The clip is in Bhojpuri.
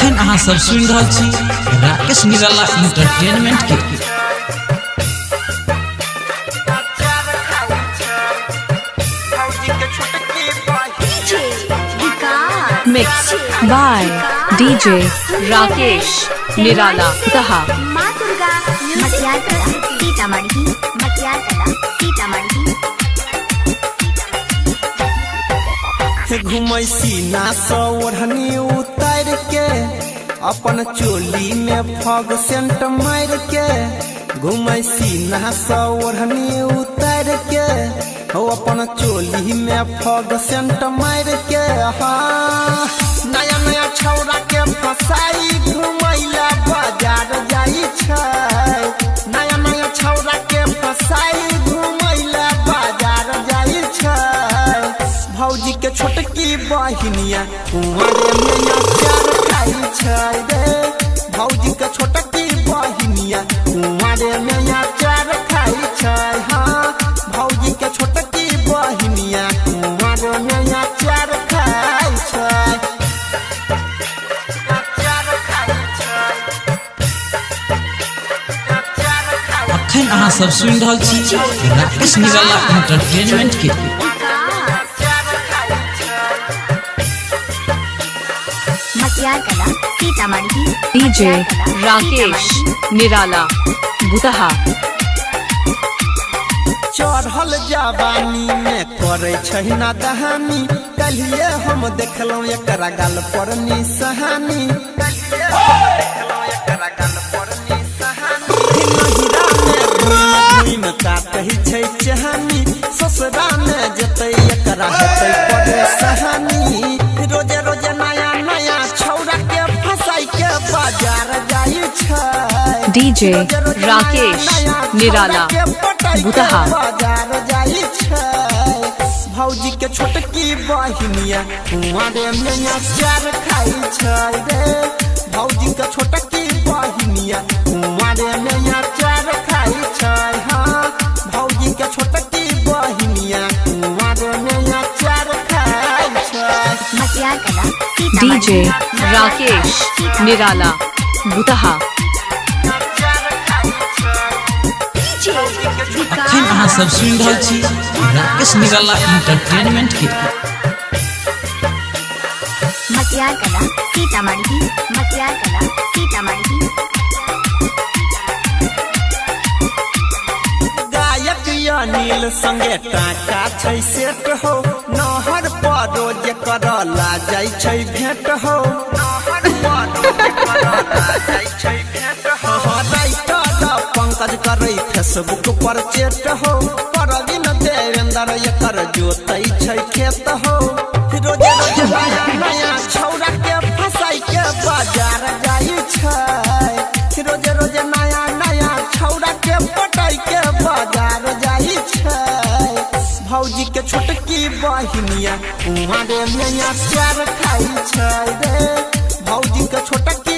अखन अहाँ सब सुन रहल छी राकेश निराला एंटरटेनमेंट के। Mixed by DJ Rakesh Nirala Daha माँ दुर्गा मटियार कला सीतामढ़ी मटियार कला सीतामढ़ी घुमैसी ना ओढ़नी उतार के अपन चोली में फग सेंट मार के घुमैसी ना ओढ़नी उतार के हो अपन चोली में फग सेंट मार के। हाँ नया नया छौरा के फसाई घुमैला बाजार जाई छै नया नया छौरा के फसाई घुमैला बाजार जाई छै भौजी के छोटकी बहिनिया कुंवरे में अचार खाई छै रे भौजी के छोटकी बहिनिया कुंवरे में अचार खाई छै। हाँ भौजी के छोटकी बहिनिया कुंवरे में अचार खाई छै अचार खाई छै अचार खाई। अखन अहाँ सब सुन रहल छी राकेश निराला एंटरटेनमेंट के। मटियार कला Sitamarhi DJ Rakesh Nirala Daha चढ़ल जवानी में करे छै ना दहानी कलिए हम देखलौं एकरा गाल पर निशानी नहिरा में घुम काटै छै चहानी ससुरा में जतै एकरा हेतै परेशानी रोजे रोजे नया नया छौरा के फसाई के बाजार जाई छै DJ Rakesh Nirala Daha बाजार जाई छै भौजी के छोटकी बहिनिया कुंवरे में अचार खाई छै रे भौजी के छोटकी बहिनिया कुंवरे में अचार खाई छै। हाँ भौजी के छोटकी बहिनिया कुंवरे में अचार खाई छै मटियार कला DJ Rakesh Nirala Daha अखन अहाँ सब सुन रहल छी राकेश निराला एंटरटेनमेंट के। मटियार कला सीतामढ़ी मटियार कला सीतामढ़ी गायक अनिल संगे टाका छै सेट हो नहर पर रोज करला जाय छै भेंट हो नहर पर रोज करला जाय छै भेंट हो राइटर पंकज करै फेसबुक पर चेट हो परवीन देवेंद्र एकर जोतै छै खेत हो रोज रोज नया नया छौरा के फसाई के बाजार जाई छै रोज रोज नया नया छौरा के पटाई के बाजार जाई छै भौजी के छोटकी बहिनिया कुंवरे में अचार खाई छै रे भौजी के छोटकी